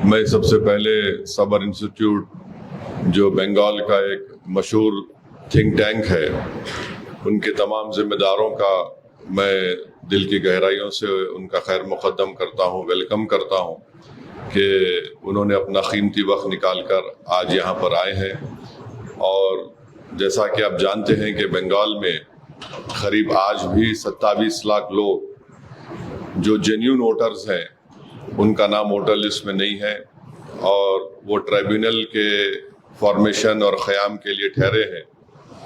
میں سب سے پہلے صبر انسٹیٹیوٹ جو بنگال کا ایک مشہور تھنک ٹینک ہے ان کے تمام ذمہ داروں کا میں دل کی گہرائیوں سے ان کا خیر مقدم کرتا ہوں، ویلکم کرتا ہوں کہ انہوں نے اپنا قیمتی وقت نکال کر آج یہاں پر آئے ہیں۔ اور جیسا کہ آپ جانتے ہیں کہ بنگال میں قریب آج بھی 27 لاکھ لوگ جو جینیون ووٹرز ہیں ان کا نام ووٹر لسٹ میں نہیں ہے، اور وہ ٹرائیبیونل کے فارمیشن اور قیام کے لیے ٹھہرے ہیں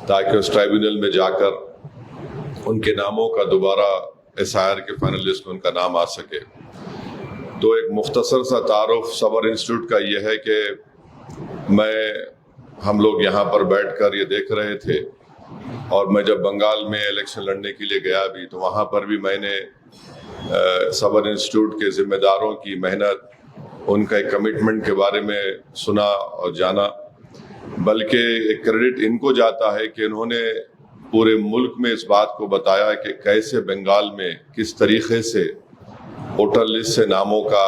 تاکہ اس ٹرائیبیونل میں جا کر ان کے ناموں کا دوبارہ SIR کے فائنل لسٹ میں ان کا نام آ سکے۔ تو ایک مختصر سا تعارف صبر انسٹیٹیوٹ کا یہ ہے کہ ہم لوگ یہاں پر بیٹھ کر یہ دیکھ رہے تھے، اور میں جب بنگال میں الیکشن لڑنے کے لیے گیا بھی تو وہاں پر بھی میں نے صبر انسٹیٹیوٹ کے ذمہ داروں کی محنت، ان کا ایک کمٹمنٹ کے بارے میں سنا اور جانا، بلکہ ایک کریڈٹ ان کو جاتا ہے کہ انہوں نے پورے ملک میں اس بات کو بتایا کہ کیسے بنگال میں کس طریقے سے ووٹر لسٹ سے ناموں کا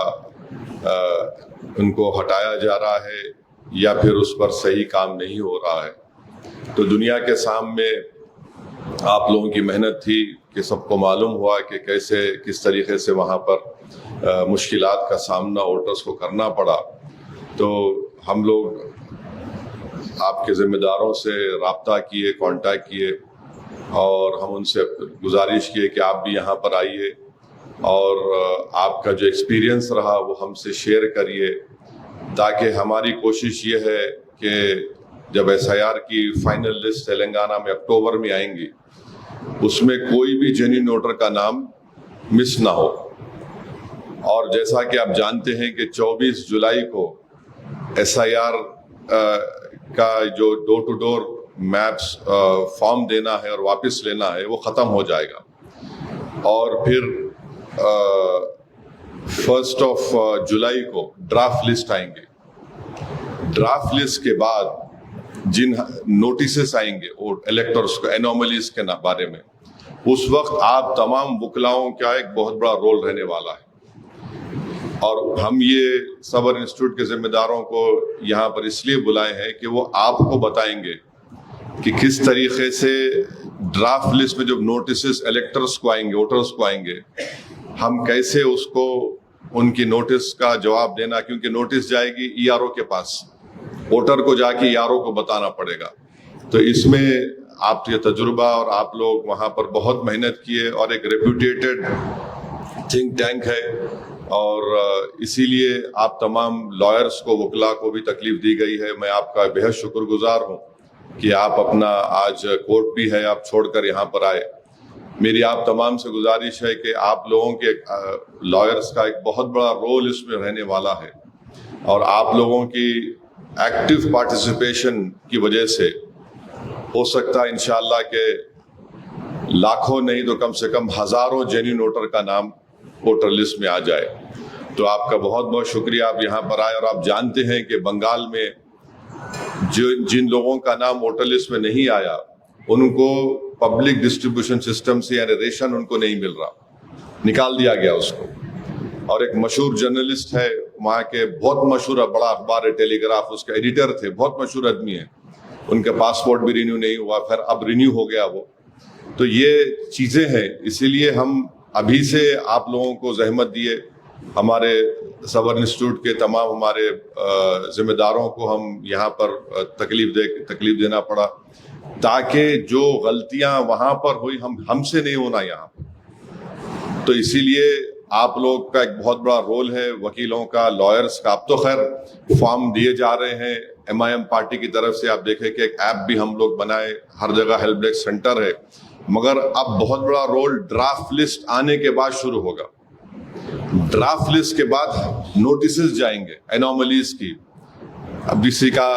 ان کو ہٹایا جا رہا ہے یا پھر اس پر صحیح کام نہیں ہو رہا ہے۔ تو دنیا کے سامنے آپ لوگوں کی محنت تھی کہ سب کو معلوم ہوا کہ کس طریقے سے وہاں پر مشکلات کا سامنا ووٹرز کو کرنا پڑا۔ تو ہم لوگ آپ کے ذمہ داروں سے رابطہ کیے، کانٹیکٹ کیے، اور ہم ان سے گزارش کیے کہ آپ بھی یہاں پر آئیے اور آپ کا جو ایکسپیرینس رہا وہ ہم سے شیئر کریے، تاکہ ہماری کوشش یہ ہے کہ جب SIR کی فائنل لسٹ تلنگانہ میں اکتوبر میں آئیں گی اس میں کوئی بھی جینیون ووٹر کا نام مس نہ ہو۔ اور جیسا کہ آپ جانتے ہیں کہ 24 جولائی کو SIR کا جو ڈور ٹو ڈور میپس فارم دینا ہے اور واپس لینا ہے وہ ختم ہو جائے گا، اور پھر 1 جولائی کو ڈرافٹ لسٹ آئیں گے۔ ڈرافٹ لسٹ کے بعد جن نوٹسز آئیں گے وہ الیکٹرز کو انوملیز کے بارے میں، اس وقت آپ تمام وکلاؤں کا ایک بہت بڑا رول رہنے والا ہے۔ اور ہم یہ صبر انسٹیٹیوٹ کے ذمہ داروں کو یہاں پر اس لیے بلائے ہیں کہ وہ آپ کو بتائیں گے کہ کس طریقے سے ڈرافٹ لسٹ میں جب نوٹسز الیکٹرز کو آئیں گے، ووٹرز کو آئیں گے، ہم کیسے اس کو ان کی نوٹس کا جواب دینا، کیونکہ نوٹس جائے گی ERO کے پاس، ووٹر کو جا کے ERO کو بتانا پڑے گا۔ تو اس میں آپ یہ تجربہ اور آپ لوگ وہاں پر بہت محنت کیے، اور ایک ریپیوٹیڈ تھنک ٹینک ہے، اور اسی لیے آپ تمام لائرز کو، وکلا کو بھی تکلیف دی گئی ہے۔ میں آپ کا بہت شکر گزار ہوں کہ آپ اپنا آج کورٹ بھی ہے آپ چھوڑ کر یہاں پر آئے۔ میری آپ تمام سے گزارش ہے کہ آپ لوگوں کے لائرز کا ایک بہت بڑا رول اس میں رہنے والا ہے، اور آپ لوگوں کی ایکٹیو پارٹیسپیشن کی وجہ سے ہو سکتا ہے انشاءاللہ کہ لاکھوں نہیں تو کم سے کم ہزاروں جینیون ووٹر کا نام ووٹر لسٹ میں آ جائے۔ تو آپ کا بہت بہت شکریہ، آپ یہاں پر آئے، اور آپ جانتے ہیں کہ بنگال میں جن لوگوں کا نام ووٹر لسٹ میں نہیں آیا ان کو پبلک ڈسٹریبیوشن سسٹم سے یعنی ریشن ان کو نہیں مل رہا، نکال دیا گیا اس کو۔ اور ایک مشہور جرنلسٹ ہے وہاں کے، بہت مشہور بڑا اخبار ہے ٹیلی گراف، اس کے ایڈیٹر تھے، بہت مشہور آدمی ہیں، ان کا پاسپورٹ بھی رینیو نہیں ہوا، پھر اب رینیو ہو گیا وہ۔ تو یہ چیزیں ہیں، اسی لیے ہم ابھی سے آپ لوگوں کو زحمت دیے، ہمارے صبر انسٹیٹیوٹ کے تمام ہمارے ذمہ داروں کو ہم یہاں پر تکلیف دینا پڑا، تاکہ جو غلطیاں وہاں پر ہوئی ہم سے نہیں ہونا یہاں پر۔ تو اسی لیے آپ لوگ کا ایک بہت بڑا رول ہے، وکیلوں کا، لائرز کا۔ اب تو خیر فارم دیے جا رہے ہیں MIM پارٹی کی طرف سے، آپ دیکھیں کہ ایک ایپ بھی ہم لوگ بنائے، ہر جگہ ہیلپ ڈیسک سینٹر ہے، مگر اب بہت بڑا رول ڈرافٹ لسٹ آنے کے بعد شروع ہوگا۔ ڈرافٹ لسٹ کے بعد نوٹسز جائیں گے انوملیز کی، اب کسی کا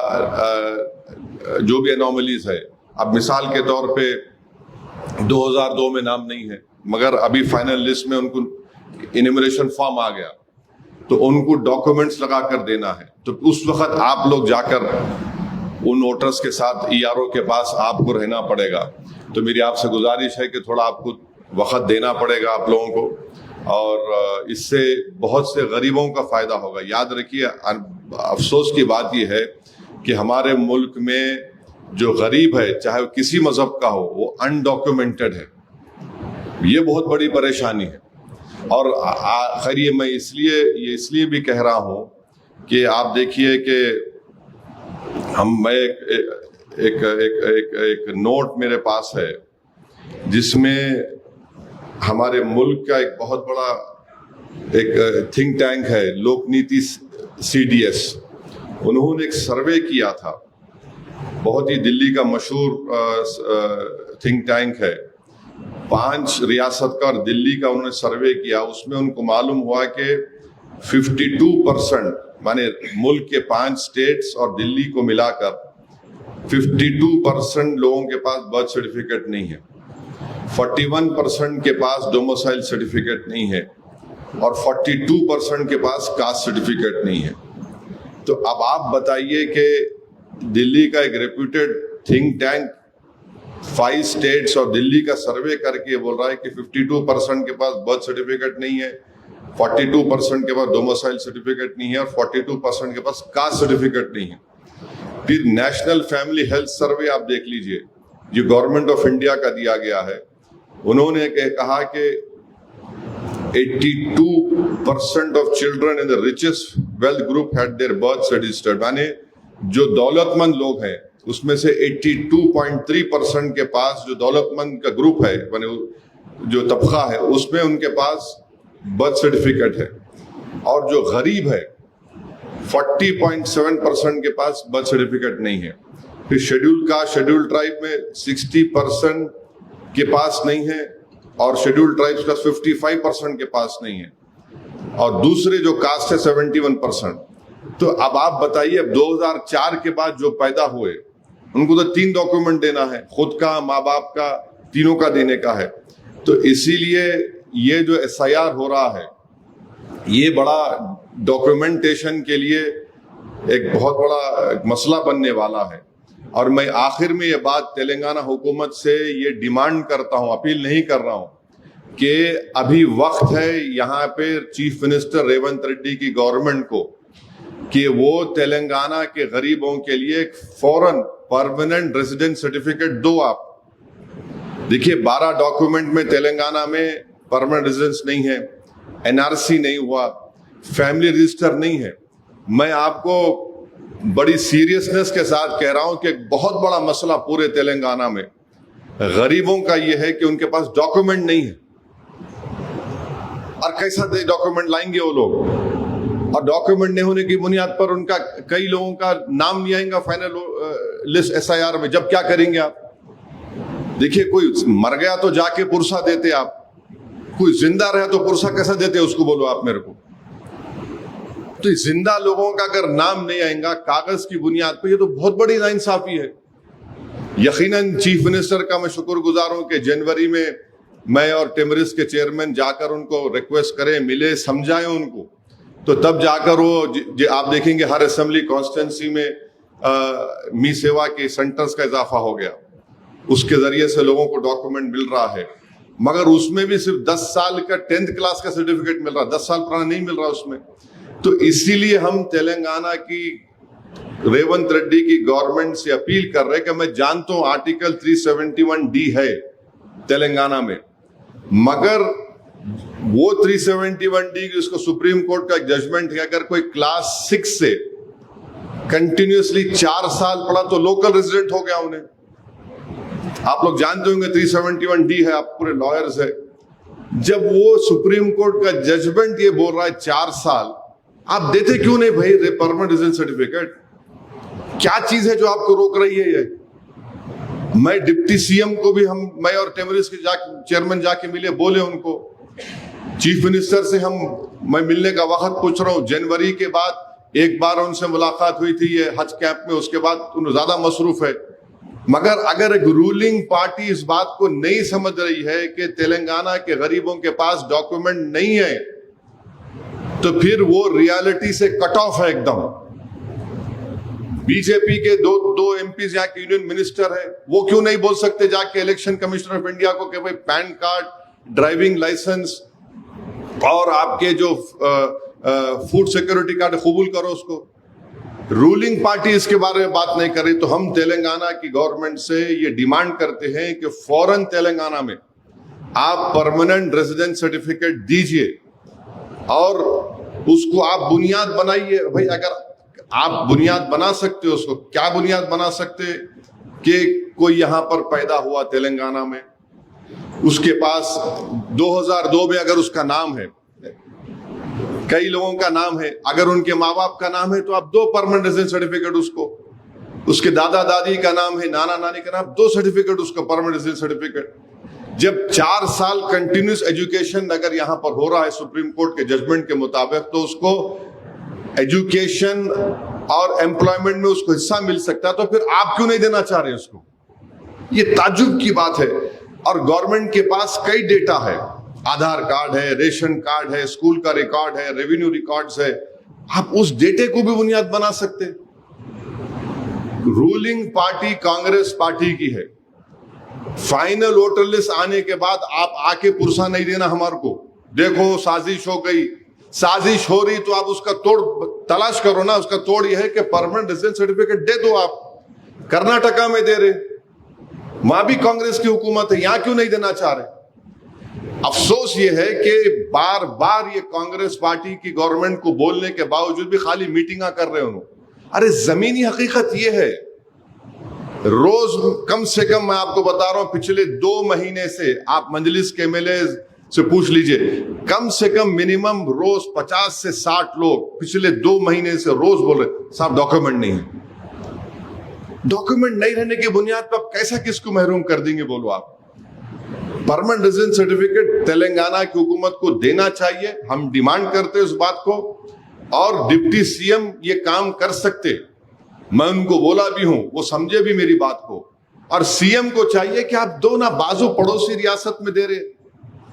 جو بھی انوملیز ہے، اب مثال کے طور پہ 2002 میں نام نہیں ہے، مگر ابھی فائنل لسٹ میں ان کو انیمریشن فارم آ گیا، تو ان کو ڈاکومنٹس لگا کر دینا ہے۔ تو اس وقت آپ لوگ جا کر ان ووٹرز کے ساتھ ERO کے پاس آپ کو رہنا پڑے گا۔ تو میری آپ سے گزارش ہے کہ تھوڑا آپ کو وقت دینا پڑے گا آپ لوگوں کو، اور اس سے بہت سے غریبوں کا فائدہ ہوگا. یاد رکھیے, افسوس کی بات یہ ہے کہ ہمارے ملک میں جو غریب ہے, چاہے وہ کسی مذہب کا ہو, وہ انڈاکیومنٹڈ ہے. یہ بہت بڑی پریشانی ہے. اور خیر یہ میں اس لیے بھی کہہ رہا ہوں کہ آپ دیکھیے کہ میں ایک نوٹ میرے پاس ہے جس میں ہمارے ملک کا ایک بہت بڑا ایک تھنک ٹینک ہے, لوک نیتی CDS. انہوں نے ایک سروے کیا تھا, بہت ہی دلی کا مشہور تھنک ٹینک ہے. 5 ریاست کا اور دلی کا انہوں نے سروے کیا. اس میں ان کو معلوم ہوا کہ 52%, مانے ملک کے 5 اسٹیٹس اور دلی کو ملا کر 52% لوگوں کے پاس برتھ سرٹیفکیٹ نہیں ہے, 41% کے پاس ڈومیسائل سرٹیفکیٹ نہیں ہے, اور 42% کے پاس کاسٹ سرٹیفکیٹ نہیں ہے. تو اب آپ بتائیے کہ دلی کا ایک ریپیوٹیڈ تھنک ٹینک 5 اسٹیٹس اور دلی کا سروے کر کے بول رہا ہے کہ 52% کے پاس برتھ سرٹیفکیٹ نہیں ہے, 42% کے پاس ڈومیسائل سرٹیفکیٹ نہیں ہے, اور 42% کے پاس کاسٹ سرٹیفکیٹ نہیں ہے. پھر نیشنل فیملی ہیلتھ سروے آپ دیکھ لیجئے, جو گورنمنٹ آف انڈیا کا دیا گیا ہے. انہوں نے کہا کہ 82% of children in the richest wealth group had their birth registered. یعنی جو دولت مند لوگ ہیں اس میں سے 82.3% کے پاس, جو دولت مند کا گروپ ہے, جو طبقہ ہے, اس میں ان کے پاس برتھ سرٹیفکیٹ ہے. اور جو غریب ہے 40.7% کے پاس برتھ سرٹیفکیٹ نہیں ہے. پھر شیڈول ٹرائب میں 60% کے پاس نہیں ہے, اور شیڈول ٹرائبس کا 55% کے پاس نہیں ہے, اور دوسرے جو کاسٹ ہے 71%. تو اب آپ بتائیے, اب 2004 کے بعد جو پیدا ہوئے ان کو تو 3 ڈاکیومنٹ دینا ہے, خود کا, ماں باپ کا, تینوں کا دینے کا ہے. تو اسی لیے یہ جو SIR ہو رہا ہے یہ بڑا ڈاکیومنٹیشن کے لیے ایک بہت بڑا مسئلہ بننے والا ہے. اور میں آخر میں یہ بات تلنگانہ حکومت سے یہ ڈیمانڈ کرتا ہوں, اپیل نہیں کر رہا ہوں, کہ ابھی وقت ہے یہاں پہ چیف منسٹر ریونت ریڈی کی گورنمنٹ کو کہ وہ تلنگانہ کے غریبوں کے لیے فوراً پرماننٹ ریزیڈنٹ سرٹیفکیٹ دو. آپ دیکھیے 12 ڈاکیومنٹ میں تلنگانہ میں پرماننٹ ریزیڈنس نہیں ہے, NRC نہیں ہوا, فیملی رجسٹر نہیں ہے. میں آپ کو بڑی سیریسنس کے ساتھ کہہ رہا ہوں کہ ایک بہت بڑا مسئلہ پورے تلنگانہ میں غریبوں کا یہ ہے کہ ان کے پاس ڈاکیومنٹ نہیں ہے. اور کیسا ڈاکیومنٹ لائیں گے وہ لوگ؟ اور ڈاکیومنٹ نہیں ہونے کی بنیاد پر ان کا کئی لوگوں کا نام نہیں آئے گا فائنل لسٹ SIR میں. جب کیا کریں گے آپ؟ دیکھیے کوئی مر گیا تو جا کے پرسہ دیتے آپ, کوئی زندہ رہا تو پرسہ کیسا دیتے اس کو بولو آپ میرے کو. تو زندہ لوگوں کا اگر نام نہیں آئے گا کاغذ کی بنیاد پہ, یہ تو بہت بڑی ناانصافی ہے. یقیناً چیف منسٹر کا میں شکر گزار ہوں کہ جنوری میں اور ٹیمرس کے چیئرمین جا کر ان کو ریکویسٹ کریں, ملے, سمجھائیں ان کو. تو تب جا کر وہ آپ دیکھیں گے ہر اسمبلی کانسٹیٹنسی میں می سیوا کے سینٹرز کا اضافہ ہو گیا. اس کے ذریعے سے لوگوں کو ڈاکیومنٹ مل رہا ہے, مگر اس میں بھی صرف 10 سال کا 10th کلاس کا سرٹیفکیٹ مل رہا, 10 سال پرانا نہیں مل رہا اس میں. تو اسی لیے ہم تلنگانہ کی ریونت ریڈی کی گورنمنٹ سے اپیل کر رہے کہ میں جانتا ہوں آرٹیکل 371D ہے تلنگانہ میں, مگر وہ 371D اس کو سپریم کورٹ کا ججمنٹ ہے, اگر کوئی کلاس 6 سے کنٹینیوسلی 4 سال پڑھا تو لوکل ریزیڈنٹ ہو گیا انہیں. آپ لوگ جانتے ہوں گے 371D ہے, آپ پورے لائرز ہے. جب وہ سپریم کورٹ کا ججمنٹ یہ بول رہا ہے 4 سال, آپ دیتے کیوں نہیں بھائی پرماننٹ ریزیڈنٹ سرٹیفکیٹ؟ کیا چیز ہے جو آپ کو روک رہی ہے یہ؟ میں ڈپٹی CM کو بھی میں اور ٹیمرس کے چیئرمین جا کے ملے, بولے ان کو. چیف منسٹر سے میں ملنے کا وقت پوچھ رہا ہوں. جنوری کے بعد ایک بار ان سے ملاقات ہوئی تھی یہ حج کیمپ میں, اس کے بعد ان زیادہ مصروف ہے. مگر اگر ایک رولنگ پارٹی اس بات کو نہیں سمجھ رہی ہے کہ تلنگانہ کے غریبوں کے پاس ڈاکیومنٹ نہیں ہے, تو پھر وہ ریالٹی سے کٹ آف ہے ایک دم. BJP کے دو MPs یہاں کے یونین منسٹر ہیں, وہ کیوں نہیں بول سکتے جا کے الیکشن کمیشنر آف انڈیا کو کہ بھائی پین کارڈ, ڈرائیونگ لائسنس, اور آپ کے جو فوڈ سیکورٹی کارڈ قبول کرو اس کو. رولنگ پارٹی اس کے بارے میں بات نہیں کر رہی. تو ہم تلنگانہ کی گورنمنٹ سے یہ ڈیمانڈ کرتے ہیں کہ فوراً تلنگانہ میں آپ پرماننٹ ریزیڈنٹ سرٹیفکیٹ دیجئے اور اس کو آپ بنیاد بنائیے. بھائی اگر آپ بنیاد بنا سکتے ہو اس کو, کیا بنیاد بنا سکتے کہ کوئی یہاں پر پیدا ہوا تلنگانہ میں, اس کے پاس 2002 میں اگر اس کا نام ہے, کئی لوگوں کا نام ہے, اگر ان کے ماں باپ کا نام ہے تو آپ 2 پرماننٹ ریزیڈنٹ سرٹیفکیٹ اس کو, اس کے دادا دادی کا نام ہے, نانا نانی کا نام, 2 سرٹیفکیٹ اس کو پرماننٹ ریزیڈنٹ سرٹیفکیٹ. جب 4 سال کنٹینیوس ایجوکیشن اگر یہاں پر ہو رہا ہے سپریم کورٹ کے ججمنٹ کے مطابق, تو اس کو ایجوکیشن اور امپلائمنٹ میں اس کو حصہ مل سکتا ہے, تو پھر آپ کیوں نہیں دینا چاہ رہے اس کو؟ یہ تعجب کی بات ہے. اور گورنمنٹ کے پاس کئی ڈیٹا ہے, آدھار کارڈ ہے, ریشن کارڈ ہے, اسکول کا ریکارڈ ہے, ریونیو ریکارڈز ہے, آپ اس ڈیٹے کو بھی بنیاد بنا سکتے. رولنگ پارٹی کانگریس پارٹی کی ہے. فائنل ووٹر لسٹ آنے کے بعد آپ آ کے پرسہ نہیں دینا ہمارے کو, دیکھو سازش ہو گئی. سازش ہو رہی تو آپ اس کا توڑ تلاش کرو نا. اس کا توڑ یہ ہے کہ پرماننٹ ریزیڈنٹ سرٹیفکیٹ دے دو. آپ کرناٹکا میں دے رہے, وہاں بھی کانگریس کی حکومت ہے, یہاں کیوں نہیں دینا چاہ رہے؟ افسوس یہ ہے کہ بار بار یہ کانگریس پارٹی کی گورنمنٹ کو بولنے کے باوجود بھی خالی میٹنگاں کر رہے انہوں. ارے زمینی حقیقت یہ ہے, روز کم سے کم میں آپ کو بتا رہا ہوں پچھلے 2 مہینے سے آپ مجلس کے ایم ایل اے سے پوچھ لیجئے, کم سے کم منیمم روز 50 سے 60 لوگ پچھلے 2 مہینے سے روز بول رہے صاحب ڈاکومنٹ نہیں ہے. ڈاکومنٹ نہیں رہنے کی بنیاد پر کیسا کس کو محروم کر دیں گے بولو آپ؟ پرماننٹ ریزیڈنٹ سرٹیفکیٹ تلنگانہ کی حکومت کو دینا چاہیے. ہم ڈیمانڈ کرتے ہیں اس بات کو, اور ڈپٹی سی ایم یہ کام کر سکتے, میں ان کو بولا بھی ہوں, وہ سمجھے بھی میری بات کو. اور سی ایم کو چاہیے کہ آپ دو نا بازو پڑوسی ریاست میں دے رہے,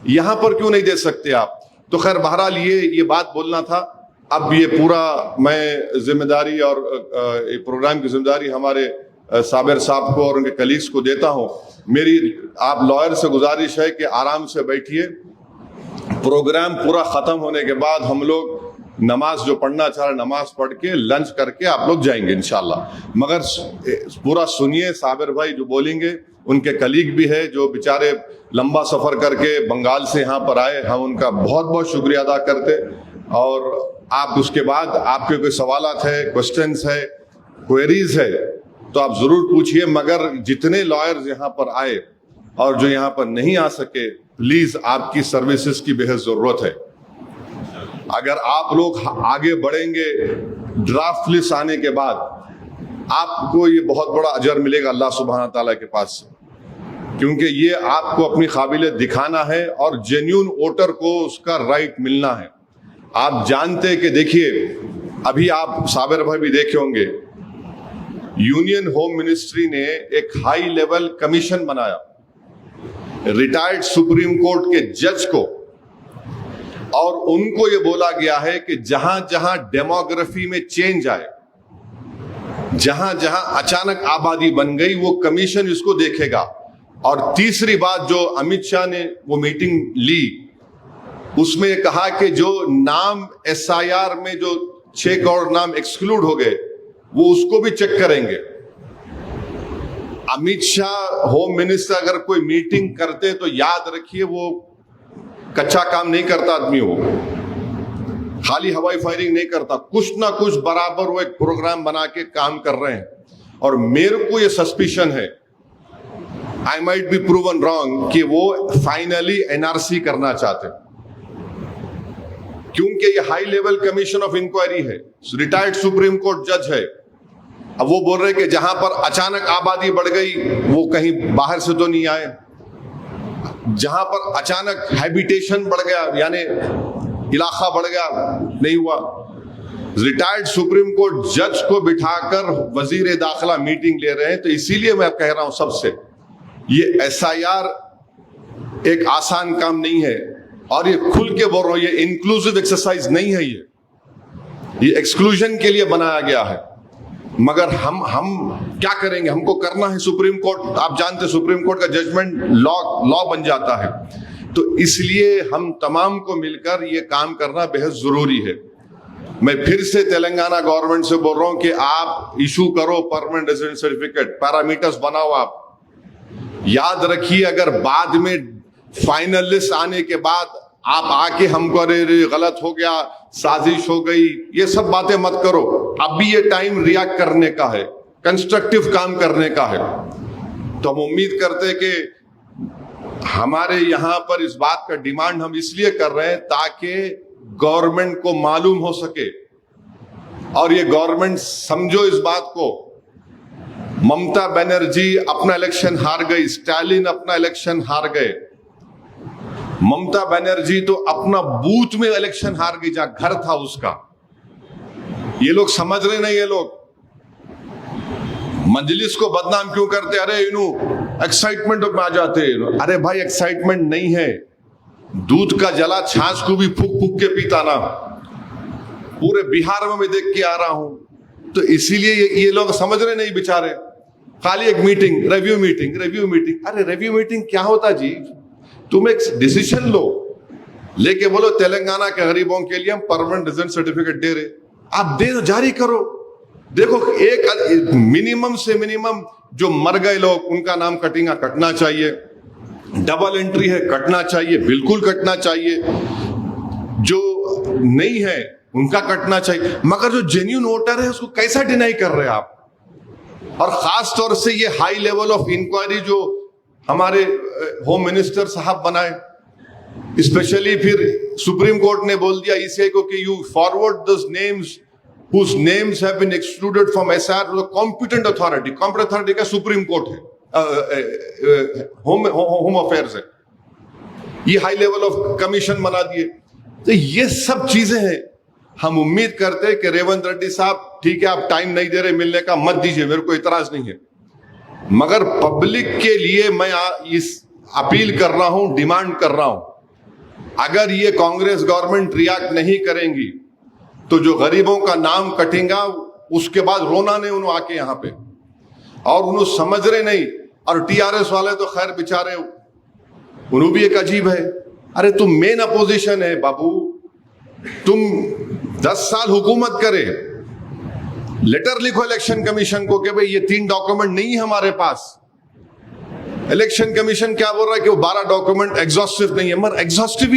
یہاں پر کیوں نہیں دے سکتے آپ؟ تو خیر بہرحال یہ بات بولنا تھا. اب یہ پورا میں ذمہ داری اور پروگرام کی ذمہ داری ہمارے صابر صاحب کو اور ان کے کلیگز کو دیتا ہوں. میری آپ لائر سے گزارش ہے کہ آرام سے بیٹھیے. پروگرام پورا ختم ہونے کے بعد ہم لوگ نماز جو پڑھنا چاہ رہے نماز پڑھ کے لنچ کر کے آپ لوگ جائیں گے انشاءاللہ. مگر پورا سنیے, صابر بھائی جو بولیں گے, ان کے کلیگ بھی ہے جو بیچارے لمبا سفر کر کے بنگال سے یہاں پر آئے, ہم ان کا بہت بہت شکریہ ادا کرتے. اور آپ اس کے بعد آپ کے کوئی سوالات ہے, کوسچنز ہے, کوئریز ہے تو آپ ضرور پوچھئے. مگر جتنے لائرز یہاں پر آئے اور جو یہاں پر نہیں آ سکے, پلیز آپ کی سروسز کی بہت ضرورت ہے. اگر آپ لوگ آگے بڑھیں گے, ڈرافٹ لسٹ آنے کے بعد آپ کو یہ بہت بڑا اجر ملے گا اللہ سبحانہ تعالیٰ کے پاس سے, کیونکہ یہ آپ کو اپنی قابلیت دکھانا ہے اور جینیون ووٹر کو اس کا رائٹ ملنا ہے. آپ جانتے کہ دیکھیے ابھی آپ صابر بھائی بھی دیکھے ہوں گے, یونین ہوم منسٹری نے ایک ہائی لیول کمیشن بنایا ریٹائرڈ سپریم کورٹ کے جج کو, اور ان کو یہ بولا گیا ہے کہ جہاں جہاں ڈیموگرافی میں چینج آئے, جہاں جہاں اچانک آبادی بن گئی, وہ کمیشن اس کو دیکھے گا. اور تیسری بات جو امت شاہ نے وہ میٹنگ لی, اس میں کہا کہ جو نام ایس آئی آر میں جو 6 کروڑ نام ایکسکلوڈ ہو گئے وہ اس کو بھی چیک کریں گے. امت شاہ ہوم منسٹر اگر کوئی میٹنگ کرتے تو یاد رکھیے وہ کچا کام نہیں کرتا آدمی, وہ خالی ہوائی فائرنگ نہیں کرتا, کچھ نہ کچھ برابر وہ ایک پروگرام بنا کے کام کر رہے ہیں. اور میرے کو یہ سسپیشن ہے, I might be proven wrong, کہ وہ فائنلی NRC کرنا چاہتے, کیونکہ یہ high level commission of inquiry ہے, ریٹائرڈ سپریم کورٹ جج ہے. اب وہ بول رہے کہ جہاں پر اچانک آبادی بڑھ گئی وہ کہیں باہر سے تو نہیں آئے, جہاں پر اچانک ہیبیٹیشن بڑھ گیا یعنی علاقہ بڑھ گیا نہیں ہوا. ریٹائرڈ سپریم کورٹ جج کو بٹھا کر وزیر داخلہ میٹنگ لے رہے ہیں. تو اسی لیے میں کہہ رہا ہوں سب سے, یہ ایس آئی آر ایک آسان کام نہیں ہے, اور یہ کھل کے بول رہا ہوں یہ انکلوسیو ایکسرسائز نہیں ہے, یہ ایکسکلوژن کے لیے بنایا گیا ہے. مگر ہم کیا کریں گے, ہم کو کرنا ہے. سپریم کورٹ آپ جانتے سپریم کورٹ کا ججمنٹ لا بن جاتا ہے. تو اس لیے ہم تمام کو مل کر یہ کام کرنا بہت ضروری ہے. میں پھر سے تلنگانہ گورنمنٹ سے بول رہا ہوں کہ آپ ایشو کرو پرماننٹ ریزیڈنٹ سرٹیفکیٹ, پیرامیٹرز بناؤ. آپ یاد رکھیے, اگر بعد میں فائنل لسٹ آنے کے بعد آپ آ کے ہم کو غلط ہو گیا, سازش ہو گئی, یہ سب باتیں مت کرو. اب بھی یہ ٹائم ریئیکٹ کرنے کا ہے, کنسٹرکٹیو کام کرنے کا ہے. تو ہم امید کرتے کہ ہمارے یہاں پر اس بات کا ڈیمانڈ ہم اس لیے کر رہے ہیں تاکہ گورنمنٹ کو معلوم ہو سکے, اور یہ گورنمنٹ سمجھو اس بات کو. ممتا بنرجی اپنا الیکشن ہار گئی, اسٹالن اپنا الیکشن ہار گئے. ممتا بنرجی تو اپنا بوتھ میں الیکشن ہار گئی جہاں گھر تھا اس کا. یہ لوگ سمجھ رہے نہیں, یہ لوگ مجلس کو بدنام کیوں کرتے؟ ارے ایکسائٹمنٹ میں آ جاتے. ارے بھائی ایکسائٹمنٹ نہیں ہے, دودھ کا جلا چھاچھ کو بھی پھک پھک کے پیتا نا. پورے بہار میں دیکھ کے آ رہا ہوں. تو اسی لیے یہ لوگ سمجھ رہے نہیں بیچارے. خالی ایک میٹنگ, ریویو میٹنگ. ارے ریویو میٹنگ کیا ہوتا جی؟ تم ایک ڈیسیشن لے کے بولو تلنگانہ کے غریبوں کے لیے ہم پرماننٹ ریزیڈنٹ سرٹیفکیٹ دے رہے. آپ دے دو, جاری کرو. دیکھو ایک منیمم سے منیمم جو مر گئے لوگ ان کا نام کٹنا چاہیے. ڈبل انٹری ہے, کٹنا چاہیے, بالکل کٹنا چاہیے. جو نہیں ہے ان کا کٹنا چاہیے. مگر جو جینیون ووٹر ہے اس کو کیسا ڈینائی کر رہے آپ؟ اور خاص طور سے یہ ہائی لیول آف انکوائری جو ہمارے ہوم منسٹر صاحب بنائے, اسپیشلی پھر سپریم کورٹ نے بول دیا ECI کو کہ you forward those names whose names have been excluded from SR to the competent authority. Competent authority کا سپریم کورٹ ہے, ہوم افیئرز ہے. یہ ہائی لیول آف کمیشن بنا دیے. تو یہ سب چیزیں ہیں. ہم امید کرتے کہ ریونت ریڈی صاحب ٹھیک ہے آپ ٹائم نہیں دے رہے ملنے کا, مت دیجیے, میرے کو اعتراض نہیں ہے. مگر پبلک کے لیے میں اس اپیل کر رہا ہوں, ڈیمانڈ کر رہا ہوں, اگر یہ کانگریس گورنمنٹ ریاکٹ نہیں کریں گی تو جو غریبوں کا نام کٹیں گا اس کے بعد رونا نہیں انہوں آ کے یہاں پہ. اور انہوں سمجھ رہے نہیں. اور TRS والے تو خیر بیچارے انہوں بھی ایک عجیب ہے. ارے تم مین اپوزیشن ہے بابو, تم 10 سال حکومت کرے, لیٹر لکھو الیکشن کمیشن کو کہ بھئی یہ 3 ڈاکومنٹ نہیں ہے ہمارے پاس. الیکشن کمیشن کیا بول رہا ہے کہ وہ 12 ڈاکومنٹ ایگزاسٹو نہیں ہے, مگر ایگزاسٹو